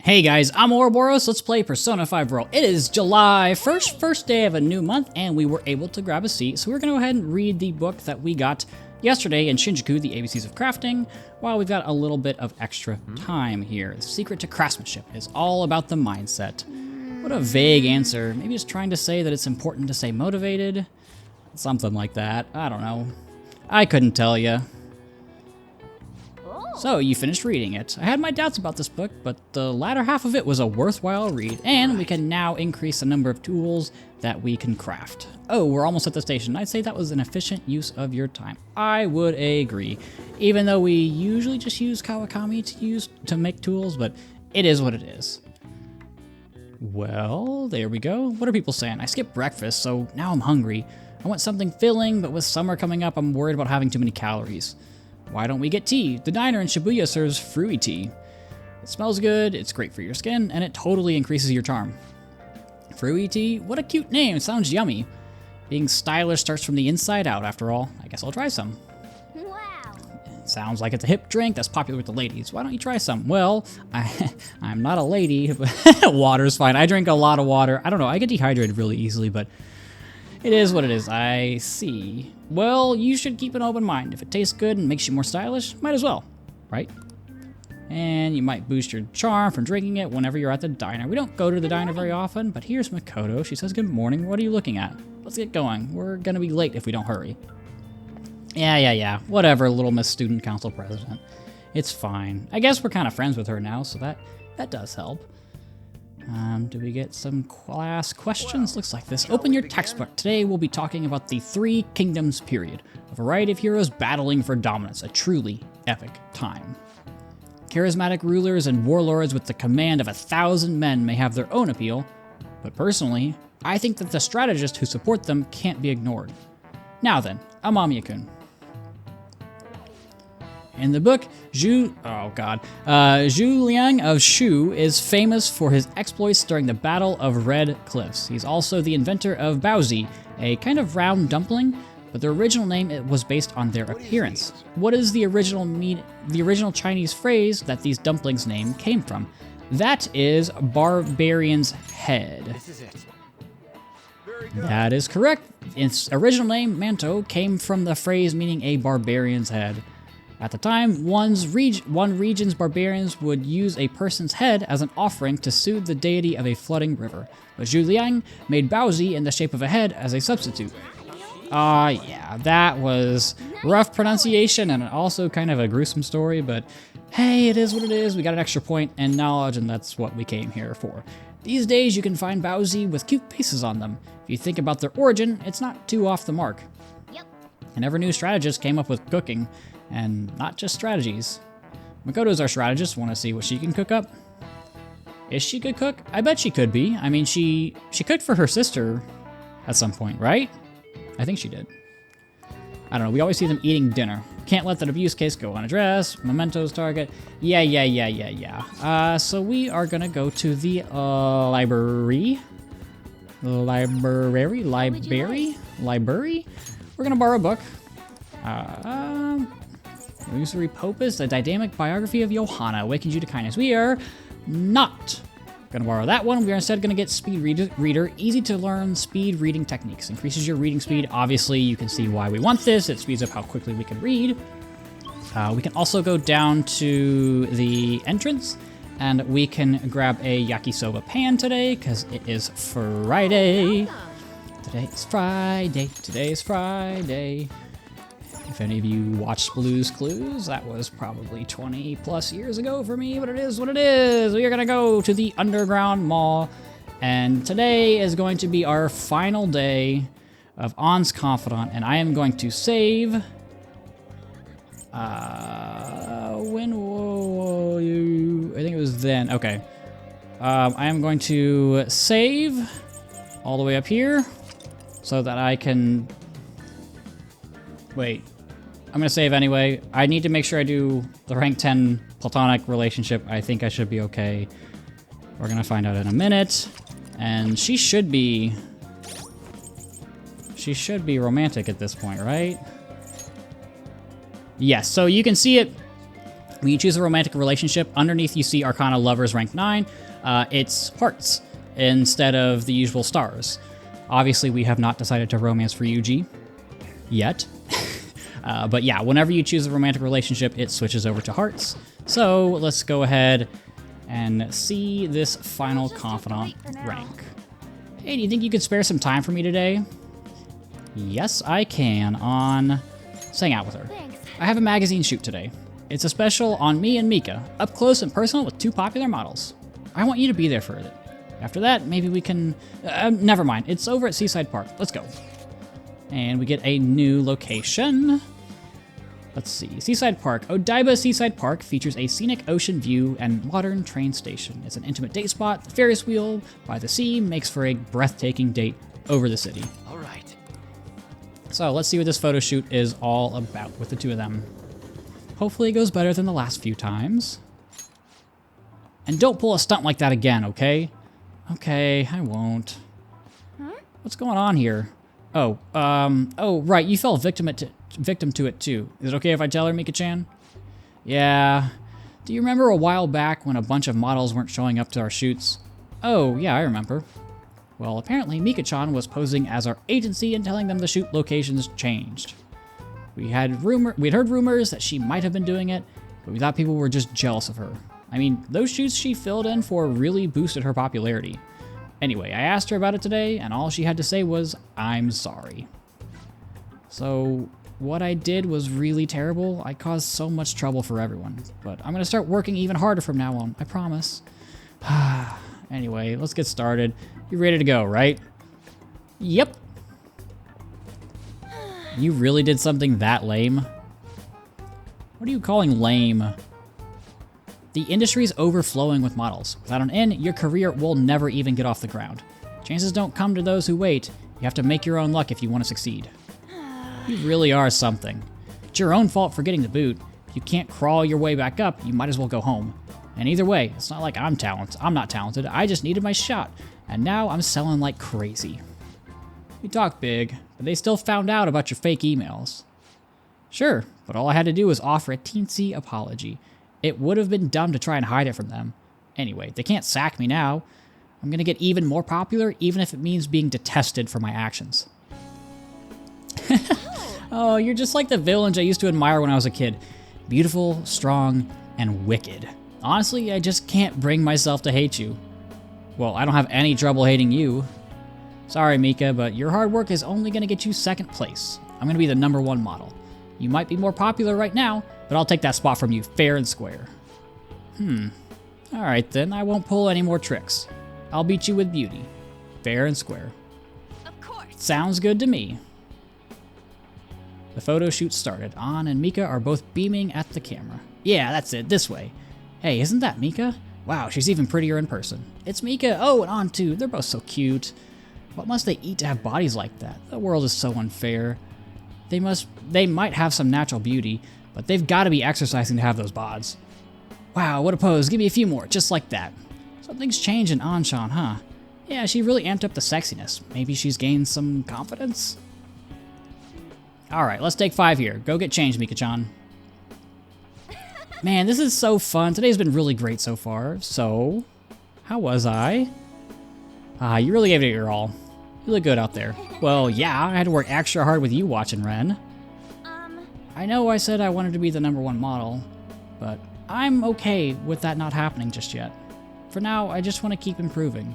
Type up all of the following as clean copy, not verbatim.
Hey guys, I'm Ouroboros. Let's play Persona 5 Royal. It is July 1st, first day of a new month, and we were able to grab a seat. So we're going to go ahead and read the book that we got yesterday in Shinjuku, the ABCs of Crafting, while we've got a little bit of extra time here. The secret to craftsmanship is all about the mindset. What a vague answer. Maybe just trying to say that it's important to stay motivated? Something like that. I don't know. I couldn't tell you. So, you finished reading it. I had my doubts about this book, but the latter half of it was a worthwhile read, and we can now increase the number of tools that we can craft. Oh, we're almost at the station. I'd say that was an efficient use of your time. I would agree. Even though we usually just use Kawakami to make tools, but it is what it is. Well, there we go. What are people saying? I skipped breakfast, so now I'm hungry. I want something filling, but with summer coming up, I'm worried about having too many calories. Why don't we get tea? The diner in Shibuya serves fruity tea. It smells good, it's great for your skin, and it totally increases your charm. Fruity tea? What a cute name, it sounds yummy. Being stylish starts from the inside out, after all. I guess I'll try some. Wow. Sounds like it's a hip drink that's popular with the ladies. Why don't you try some? Well, I'm not a lady, but water's fine. I drink a lot of water. I don't know, I get dehydrated really easily, but it is what it is. I see. Well, you should keep an open mind. If it tastes good and makes you more stylish, might as well, right? And you might boost your charm from drinking it whenever you're at the diner. We don't go to the diner very often, but here's Makoto. She says, good morning. What are you looking at? Let's get going. We're gonna be late if we don't hurry. Yeah. Whatever, little Miss Student Council President. It's fine. I guess we're kind of friends with her now, so that does help. Do we get some class questions? Looks like this. Open your textbook. Today we'll be talking about the Three Kingdoms period. A variety of heroes battling for dominance. A truly epic time. Charismatic rulers and warlords with the command of 1,000 men may have their own appeal, but personally, I think that the strategists who support them can't be ignored. Now then, Amamiya-kun. In the book, Zhu Liang of Shu is famous for his exploits during the Battle of Red Cliffs. He's also the inventor of baozi, a kind of round dumpling, but the original name was based on their appearance. What is the original Chinese phrase that these dumplings' name came from? That is barbarian's head. This is it. That is correct. Its original name, Manto, came from the phrase meaning a barbarian's head. At the time, one region's barbarians would use a person's head as an offering to soothe the deity of a flooding river, but Zhu Liang made baozi in the shape of a head as a substitute. Yeah, that was rough pronunciation and also kind of a gruesome story, but hey, it is what it is. We got an extra point and knowledge, and that's what we came here for. These days, you can find baozi with cute faces on them. If you think about their origin, it's not too off the mark. Yep. And every new strategist came up with cooking. And not just strategies. Makoto's our strategist. Want to see what she can cook up? Is she good cook? I bet she could be. I mean, she cooked for her sister at some point, right? I think she did. I don't know. We always see them eating dinner. Can't let that abuse case go unaddressed. Memento's target. Yeah. So we are gonna go to the library. Library. We're gonna borrow a book. Illusory Popus, a didactic biography of Johanna, awakens you to kindness. We are not going to borrow that one. We are instead going to get Speed Reader, easy to learn speed reading techniques. Increases your reading speed. Obviously, you can see why we want this. It speeds up how quickly we can read. We can also go down to the entrance, and we can grab a yakisoba pan today, because it is Friday. Today is Friday. If any of you watched Blue's Clues, that was probably 20 plus years ago for me, but it is what it is. We are gonna go to the Underground Mall, and today is going to be our final day of Ann's Confidant, and I am going to save. When will you? I think it was then. Okay. I am going to save all the way up here so that I can. Wait. I'm gonna save anyway. I need to make sure I do the rank 10 platonic relationship. I think I should be okay. We're gonna find out in a minute. And she should be romantic at this point, right? Yes, so you can see it When you choose a romantic relationship, underneath you see Arcana Lovers rank 9. It's hearts instead of the usual stars. Obviously, we have not decided to romance for Yuji yet. But yeah, whenever you choose a romantic relationship, it switches over to hearts. So let's go ahead and see this final confidant rank. Hey, do you think you could spare some time for me today? Yes, I can on... Let's hang out with her. Thanks. I have a magazine shoot today. It's a special on me and Mika, up close and personal with 2 popular models. I want you to be there for it. After that, maybe we can... never mind, it's over at Seaside Park. Let's go. And we get a new location. Let's see, Seaside Park. Odaiba Seaside Park features a scenic ocean view and modern train station. It's an intimate date spot. The Ferris wheel by the sea makes for a breathtaking date over the city. All right. So let's see what this photo shoot is all about with the 2 of them. Hopefully it goes better than the last few times. And don't pull a stunt like that again, okay? Okay, I won't. What's going on here? Oh, right, you fell victim to it too. Is it okay if I tell her, Mika-chan? Yeah. Do you remember a while back when a bunch of models weren't showing up to our shoots? Oh, yeah, I remember. Well, apparently Mika-chan was posing as our agency and telling them the shoot locations changed. We'd heard rumors that she might have been doing it, but we thought people were just jealous of her. I mean, those shoots she filled in for really boosted her popularity. Anyway, I asked her about it today, and all she had to say was, "I'm sorry." So, what I did was really terrible. I caused so much trouble for everyone, but I'm gonna start working even harder from now on, I promise. Anyway, let's get started. You ready to go, right? Yep. You really did something that lame? What are you calling lame? The industry's overflowing with models. Without an end, your career will never even get off the ground. Chances don't come to those who wait. You have to make your own luck if you want to succeed. You really are something. It's your own fault for getting the boot. If you can't crawl your way back up, you might as well go home. And either way, it's not like I'm not talented. I just needed my shot. And now I'm selling like crazy. You talk big, but they still found out about your fake emails. Sure, but all I had to do was offer a teensy apology. It would have been dumb to try and hide it from them. Anyway, they can't sack me now. I'm gonna get even more popular, even if it means being detested for my actions. Oh, you're just like the villains I used to admire when I was a kid. Beautiful, strong, and wicked. Honestly, I just can't bring myself to hate you. Well, I don't have any trouble hating you. Sorry, Mika, but your hard work is only gonna get you 2nd place. I'm gonna be the #1 model. You might be more popular right now, but I'll take that spot from you fair and square. Alright then, I won't pull any more tricks. I'll beat you with beauty. Fair and square. Of course. Sounds good to me. The photo shoot started. An and Mika are both beaming at the camera. Yeah, that's it, this way. Hey, isn't that Mika? Wow, she's even prettier in person. It's Mika, oh, and An too. They're both so cute. What must they eat to have bodies like that? The world is so unfair. They might have some natural beauty, but they've got to be exercising to have those bods. Wow, what a pose. Give me a few more, just like that. Something's changed in Anshan, huh? Yeah, she really amped up the sexiness. Maybe she's gained some confidence? Alright, let's take 5 here. Go get changed, Mika-chan. Man, this is so fun. Today's been really great so far. So, how was I? You really gave it your all. You look good out there. Well, yeah, I had to work extra hard with you watching, Ren. I know I said I wanted to be the #1 model, but I'm okay with that not happening just yet. For now, I just want to keep improving,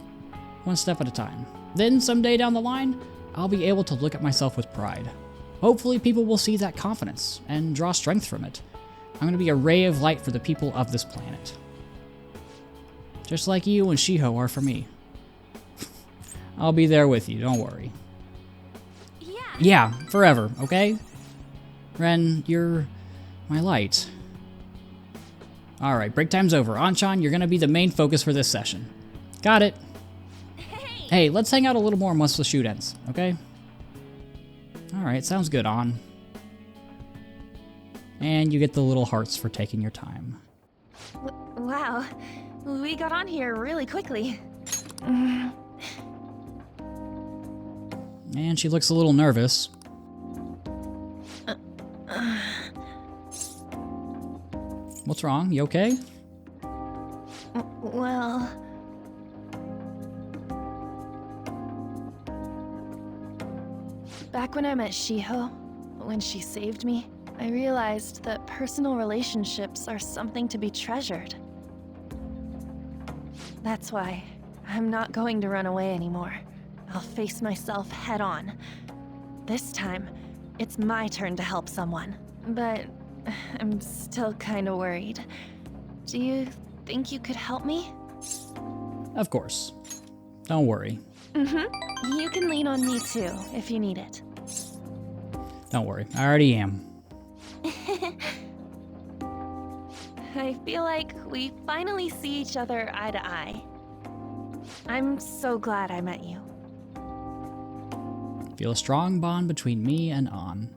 one step at a time. Then, someday down the line, I'll be able to look at myself with pride. Hopefully, people will see that confidence and draw strength from it. I'm going to be a ray of light for the people of this planet. Just like you and Shiho are for me. I'll be there with you, don't worry. Yeah. Yeah, forever, okay? Ren, you're my light. Alright, break time's over. Anshan, you're gonna be the main focus for this session. Got it. Hey, let's hang out a little more once the shoot ends, okay? Alright, sounds good, An. And you get the little hearts for taking your time. Wow. We got on here really quickly. And she looks a little nervous. What's What's wrong? You okay? Well... Back when I met Shiho, when she saved me, I realized that personal relationships are something to be treasured. That's why I'm not going to run away anymore. I'll face myself head on. This time, it's my turn to help someone. But I'm still kinda worried. Do you think you could help me? Of course. Don't worry. You can lean on me too, if you need it. Don't worry. I already am. I feel like we finally see each other eye to eye. I'm so glad I met you. Feel a strong bond between me and An.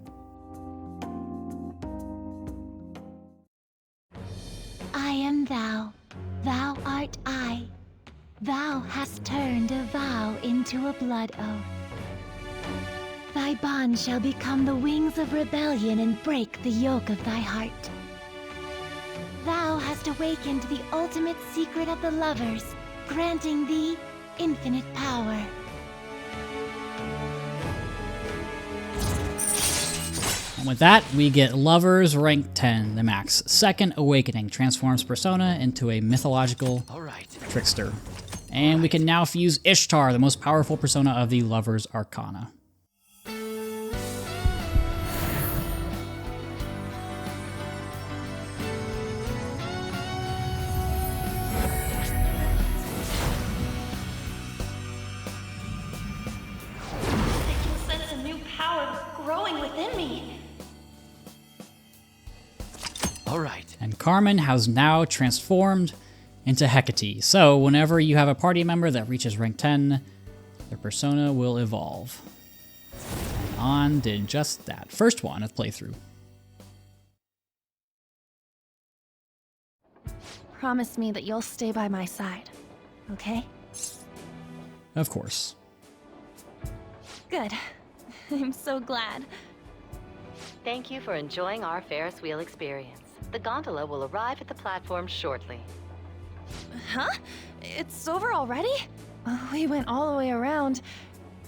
I am thou, thou art I. Thou hast turned a vow into a blood oath. Thy bond shall become the wings of rebellion and break the yoke of thy heart. Thou hast awakened the ultimate secret of the lovers, granting thee infinite power. And with that, we get Lovers rank 10, the max. Second Awakening transforms Persona into a mythological trickster. And we can now fuse Ishtar, the most powerful Persona of the Lovers Arcana. I can sense a new power growing within me. And Carmen has now transformed into Hecate. So whenever you have a party member that reaches rank 10, their persona will evolve. And An did just that. First one of playthrough. Promise me that you'll stay by my side, okay? Of course. Good. I'm so glad. Thank you for enjoying our Ferris wheel experience. The gondola will arrive at the platform shortly. Huh? It's over already? We went all the way around,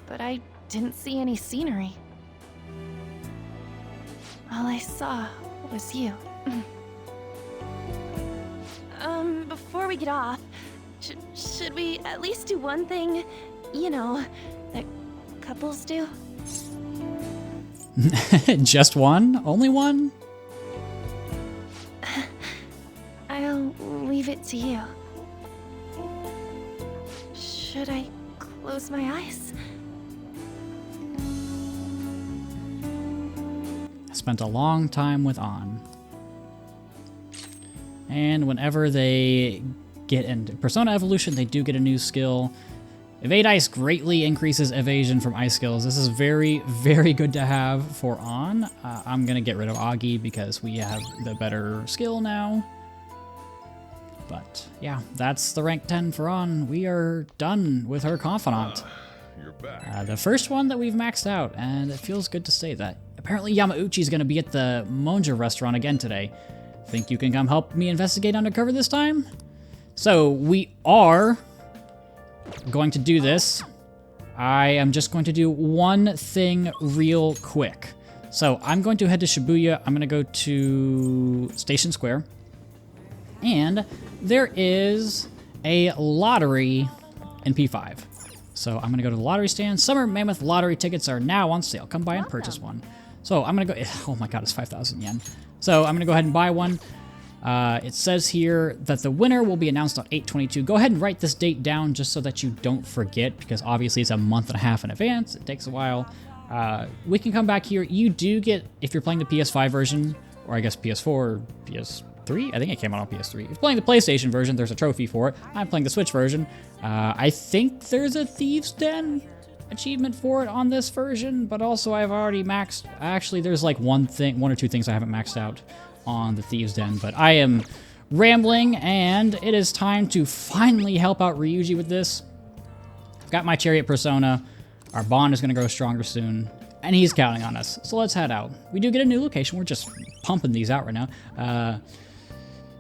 but I didn't see any scenery. All I saw was you. Before we get off, should we at least do one thing, you know, that couples do? Just one? Only one? I'll leave it to you. Should I close my eyes? I spent a long time with An. And whenever they get into Persona Evolution, they do get a new skill. Evade Ice greatly increases evasion from ice skills. This is very, very good to have for An. I'm going to get rid of Agi because we have the better skill now. But yeah, that's the rank 10 for An. We are done with her Confidant. You're back. The first one that we've maxed out, and it feels good to say that. Apparently Yamauchi is going to be at the Monja restaurant again today. Think you can come help me investigate undercover this time? So we are going to do this. I am just going to do one thing real quick. So I'm going to head to Shibuya. I'm going to go to Station Square. And there is a lottery in P5. So I'm going to go to the lottery stand. Summer Mammoth lottery tickets are now on sale. Come by and purchase one. So I'm going to go... Oh my god, it's 5,000 yen. So I'm going to go ahead and buy one. It says here that the winner will be announced on 8/22. Go ahead and write this date down just so that you don't forget, because obviously it's a month and a half in advance. It takes a while. We can come back here. You do get, if you're playing the PS5 version, or I guess PS4 or PS3, I think it came out on PS3. If you're playing the PlayStation version, there's a trophy for it. I'm playing the Switch version. I think there's a Thieves' Den achievement for it on this version, but also I've already maxed. Actually, there's like one or two things I haven't maxed out on the Thieves' Den, but I am rambling, and it is time to finally help out Ryuji with this. I've got my Chariot Persona. Our bond is going to grow stronger soon, and he's counting on us. So let's head out. We do get a new location. We're just pumping these out right now.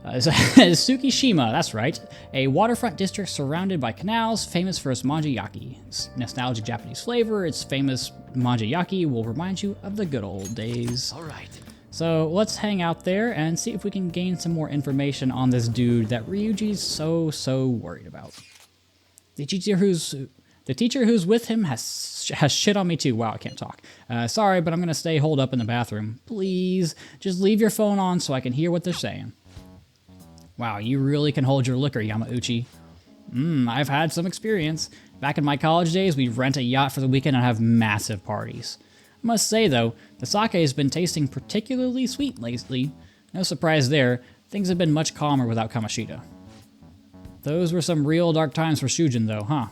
Tsukishima, that's right. A waterfront district surrounded by canals, famous for its manjayaki. Its nostalgic Japanese flavor, its famous manjayaki will remind you of the good old days. All right. So let's hang out there and see if we can gain some more information on this dude that Ryuji's so worried about. The teacher who's with him has shit on me too. Wow, I can't talk. Sorry, but I'm gonna stay holed up in the bathroom. Please, just leave your phone on so I can hear what they're saying. Wow, you really can hold your liquor, Yamauchi. I've had some experience. Back in my college days, we'd rent a yacht for the weekend and have massive parties. I must say, though, the sake has been tasting particularly sweet lately. No surprise there, things have been much calmer without Kamoshida. Those were some real dark times for Shujin, though, huh?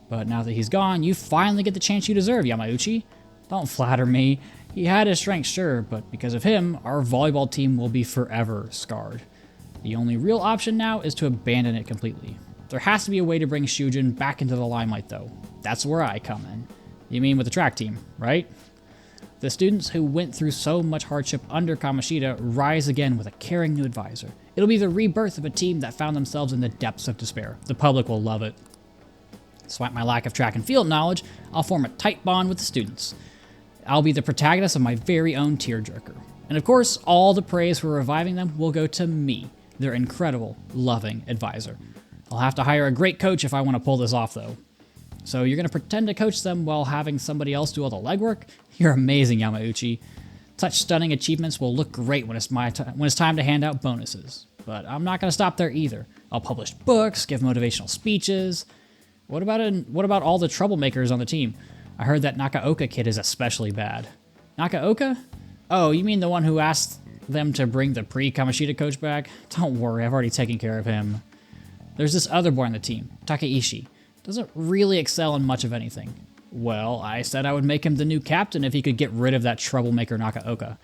But now that he's gone, you finally get the chance you deserve, Yamauchi. Don't flatter me. He had his strengths, sure, but because of him, our volleyball team will be forever scarred. The only real option now is to abandon it completely. There has to be a way to bring Shujin back into the limelight, though. That's where I come in. You mean with the track team, right? The students who went through so much hardship under Kamoshida rise again with a caring new advisor. It'll be the rebirth of a team that found themselves in the depths of despair. The public will love it. Despite my lack of track and field knowledge, I'll form a tight bond with the students. I'll be the protagonist of my very own tearjerker. And of course, all the praise for reviving them will go to me, their incredible, loving advisor. I'll have to hire a great coach if I want to pull this off, though. So you're going to pretend to coach them while having somebody else do all the legwork? You're amazing, Yamauchi. Such stunning achievements will look great when it's time to hand out bonuses. But I'm not going to stop there either. I'll publish books, give motivational speeches. What about all the troublemakers on the team? I heard that Nakaoka kid is especially bad. Nakaoka? Oh, you mean the one who asked them to bring the pre-Kamoshida coach back? Don't worry, I've already taken care of him. There's this other boy on the team, Takeishi. Doesn't really excel in much of anything. Well, I said I would make him the new captain if he could get rid of that troublemaker Nakaoka.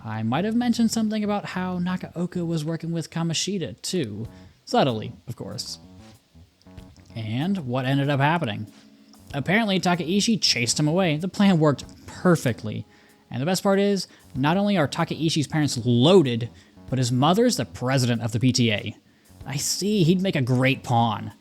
I might have mentioned something about how Nakaoka was working with Kamoshida, too. Subtly, of course. And what ended up happening? Apparently, Takeishi chased him away. The plan worked perfectly. And the best part is, not only are Takeishi's parents loaded, but his mother's the president of the PTA. I see, he'd make a great pawn.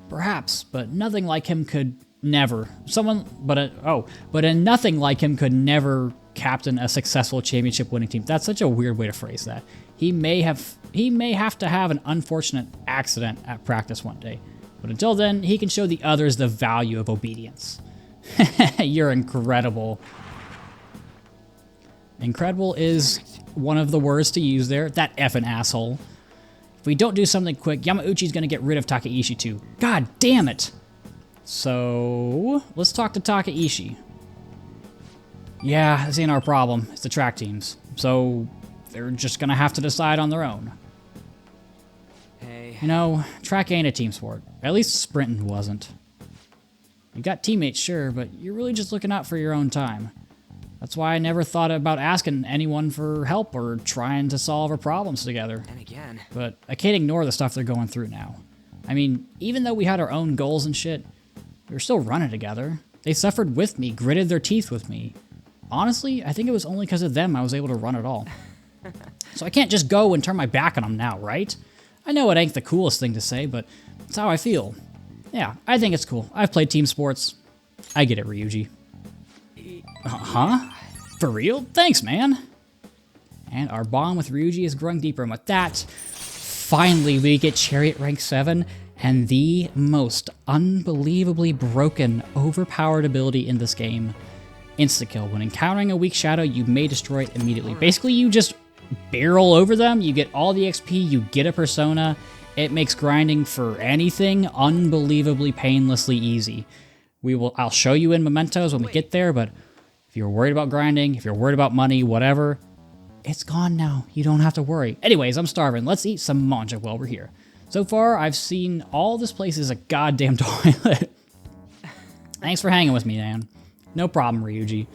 Perhaps, but nothing like him could never. Nothing like him could never captain a successful championship winning team. That's such a weird way to phrase that. He may have to have an unfortunate accident at practice one day. But until then, he can show the others the value of obedience. You're incredible. Incredible is one of the words to use there. That effing asshole. If we don't do something quick, Yamauchi's gonna get rid of Takeishi too. God damn it! So, let's talk to Takeishi. Yeah, this ain't our problem. It's the track teams. So, they're just gonna have to decide on their own. Hey. You know, track ain't a team sport. At least sprinting wasn't. You got teammates, sure, but you're really just looking out for your own time. That's why I never thought about asking anyone for help or trying to solve our problems together. And again. But I can't ignore the stuff they're going through now. I mean, even though we had our own goals and shit, we were still running together. They suffered with me, gritted their teeth with me. Honestly, I think it was only because of them I was able to run at all. So I can't just go and turn my back on them now, right? I know it ain't the coolest thing to say, but it's how I feel. Yeah, I think it's cool. I've played team sports. I get it, Ryuji. Huh? For real? Thanks, man. And our bond with Ryuji is growing deeper, and with that, finally we get Chariot rank 7 and the most unbelievably broken, overpowered ability in this game. Insta-kill. When encountering a weak shadow, you may destroy it immediately. Basically, you just barrel over them, you get all the XP, you get a persona. It makes grinding for anything unbelievably painlessly easy. I'll show you in mementos when we get there, but if you're worried about grinding, if you're worried about money, whatever, it's gone now. You don't have to worry. Anyways, I'm starving. Let's eat some manja while we're here. So far, I've seen all this place is a goddamn toilet. Thanks for hanging with me, man. No problem, Ryuji.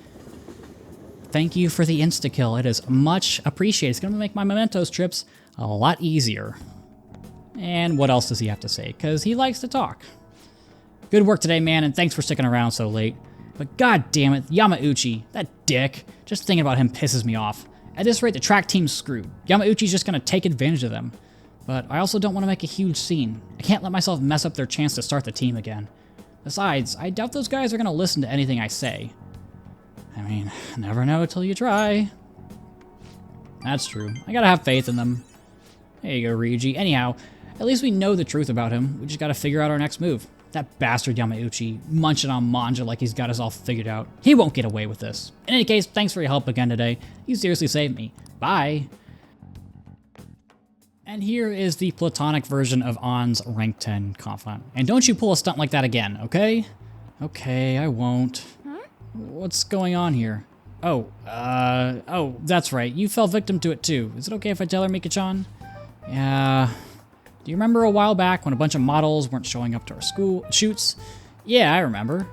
Thank you for the insta-kill. It is much appreciated. It's going to make my mementos trips a lot easier. And what else does he have to say? Because he likes to talk. Good work today, man, and thanks for sticking around so late. But god damn it, Yamauchi, that dick. Just thinking about him pisses me off. At this rate, the track team's screwed. Yamauchi's just gonna take advantage of them. But I also don't want to make a huge scene. I can't let myself mess up their chance to start the team again. Besides, I doubt those guys are going to listen to anything I say. I mean, never know till you try. That's true. I gotta have faith in them. There you go, Ryuji. Anyhow, at least we know the truth about him. We just gotta figure out our next move. That bastard Yamauchi munching on Manja like he's got us all figured out. He won't get away with this. In any case, thanks for your help again today. You seriously saved me. Bye. And here is the platonic version of Ann's rank 10 confidant. And don't you pull a stunt like that again, okay? Okay, I won't. What's going on here? Oh, that's right. You fell victim to it too. Is it okay if I tell her, Mika-chan? Yeah. Do you remember a while back when a bunch of models weren't showing up to our school shoots? Yeah, I remember.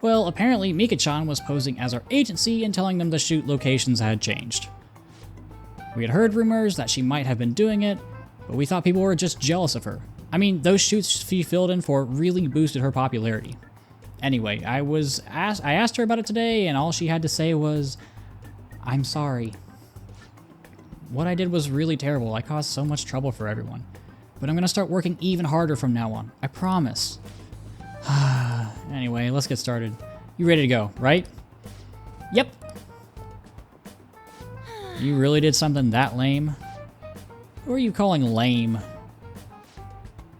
Well, apparently Mika-chan was posing as our agency and telling them the shoot locations had changed. We had heard rumors that she might have been doing it, but we thought people were just jealous of her. I mean, those shoots she filled in for really boosted her popularity. Anyway, I asked her about it today, and all she had to say was, "I'm sorry. What I did was really terrible. I caused so much trouble for everyone. But I'm gonna start working even harder from now on. I promise." Anyway, let's get started. You ready to go, right? Yep. You really did something that lame? Who are you calling lame?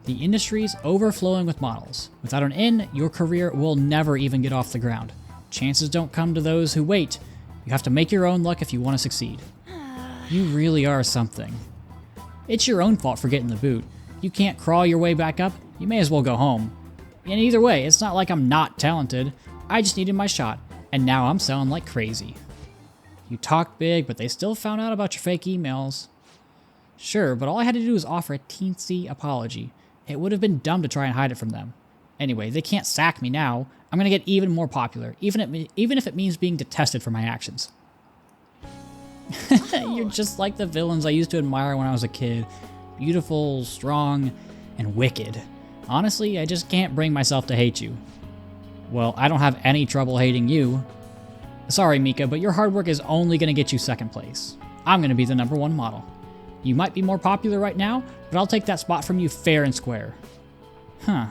The industry's overflowing with models. Without an in, your career will never even get off the ground. Chances don't come to those who wait. You have to make your own luck if you want to succeed. You really are something. It's your own fault for getting the boot. You can't crawl your way back up, you may as well go home. And either way, it's not like I'm not talented. I just needed my shot, and now I'm selling like crazy. You talk big, but they still found out about your fake emails. Sure, but all I had to do was offer a teensy apology. It would have been dumb to try and hide it from them. Anyway, they can't sack me now. I'm gonna get even more popular, even if it means being detested for my actions. You're just like the villains I used to admire when I was a kid. Beautiful, strong, and wicked. Honestly, I just can't bring myself to hate you. Well, I don't have any trouble hating you. Sorry, Mika, but your hard work is only gonna get you second place. I'm gonna be the #1 model. You might be more popular right now, but I'll take that spot from you fair and square. Huh.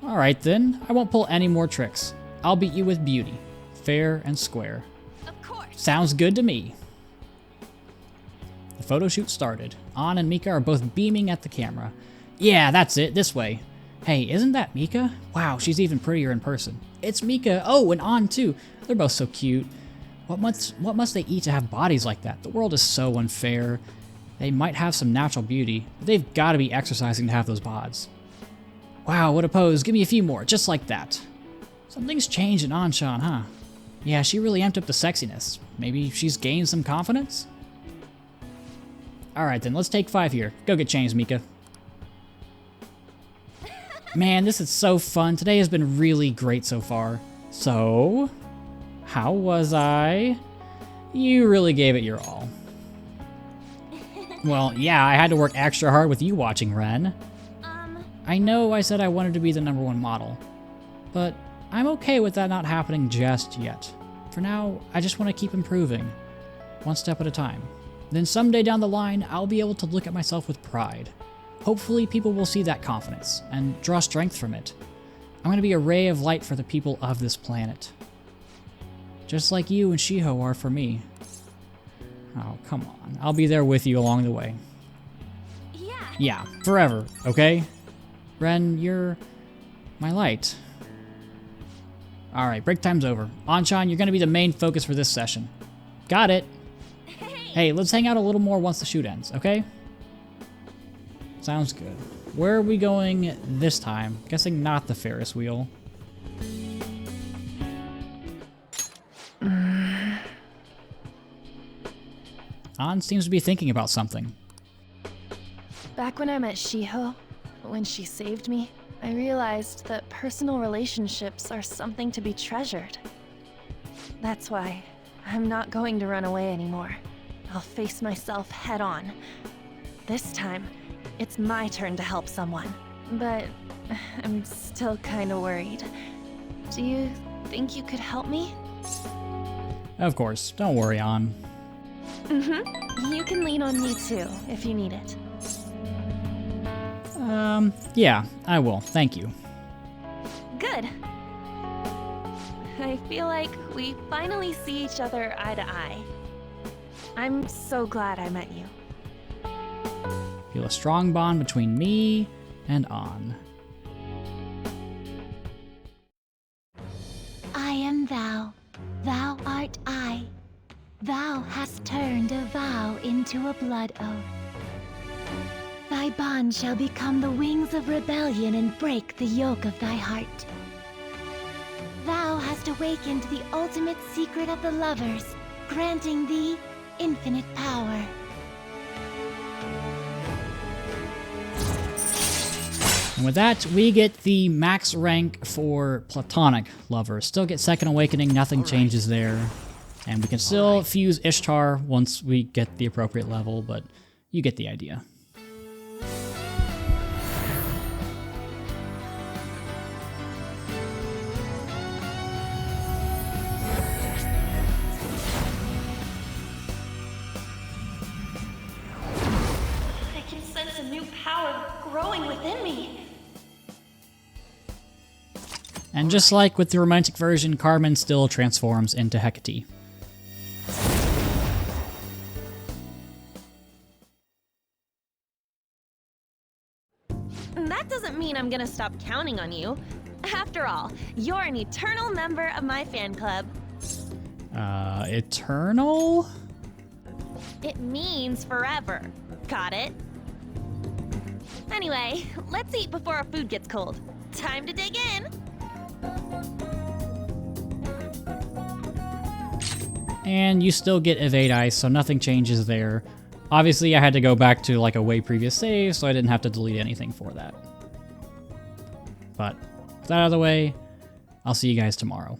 Alright then, I won't pull any more tricks. I'll beat you with beauty. Fair and square. Of course. Sounds good to me. The photo shoot started. Ann and Mika are both beaming at the camera. Yeah, that's it, this way. Hey, isn't that Mika? Wow, she's even prettier in person. It's Mika. Oh, and Ann too. They're both so cute. What must they eat to have bodies like that? The world is so unfair. They might have some natural beauty, but they've got to be exercising to have those bods. Wow, what a pose. Give me a few more, just like that. Something's changed in Anshan, huh? Yeah, she really amped up the sexiness. Maybe she's gained some confidence? Alright then, let's take 5 here. Go get changed, Mika. Man, this is so fun. Today has been really great so far. So, how was I? You really gave it your all. Well, yeah, I had to work extra hard with you watching, Ren. I know I said I wanted to be the #1 model, but I'm okay with that not happening just yet. For now, I just want to keep improving, one step at a time. Then someday down the line, I'll be able to look at myself with pride. Hopefully people will see that confidence and draw strength from it. I'm going to be a ray of light for the people of this planet. Just like you and Shiho are for me. Oh, come on. I'll be there with you along the way. Yeah. Yeah, forever, okay? Ren, you're my light. Alright, break time's over. Anshan, you're gonna be the main focus for this session. Got it. Hey, let's hang out a little more once the shoot ends, okay? Sounds good. Where are we going this time? Guessing not the Ferris wheel. Ann seems to be thinking about something. Back when I met Shiho, when she saved me, I realized that personal relationships are something to be treasured. That's why I'm not going to run away anymore. I'll face myself head on. This time, it's my turn to help someone. But I'm still kinda worried. Do you think you could help me? Of course, don't worry, Ann. You can lean on me too, if you need it. Yeah, I will. Thank you. Good. I feel like we finally see each other eye to eye. I'm so glad I met you. Feel a strong bond between me and An. I am thou. Thou art I. Thou hast turned a vow into a blood oath. Thy bond shall become the wings of rebellion and break the yoke of thy heart. Thou hast awakened the ultimate secret of the lovers, granting thee infinite power. And with that, we get the max rank for Platonic Lovers. Still get Second Awakening, nothing changes there. And we can still fuse Ishtar once we get the appropriate level, but you get the idea. I can sense a new power growing within me. And just like with the romantic version, Carmen still transforms into Hecate. That doesn't mean I'm gonna stop counting on you. After all, you're an eternal member of my fan club. Eternal? It means forever. Got it? Anyway, let's eat before our food gets cold. Time to dig in! And you still get Evade Ice, so nothing changes there. Obviously, I had to go back to like a way previous save, so I didn't have to delete anything for that. But with that out of the way, I'll see you guys tomorrow.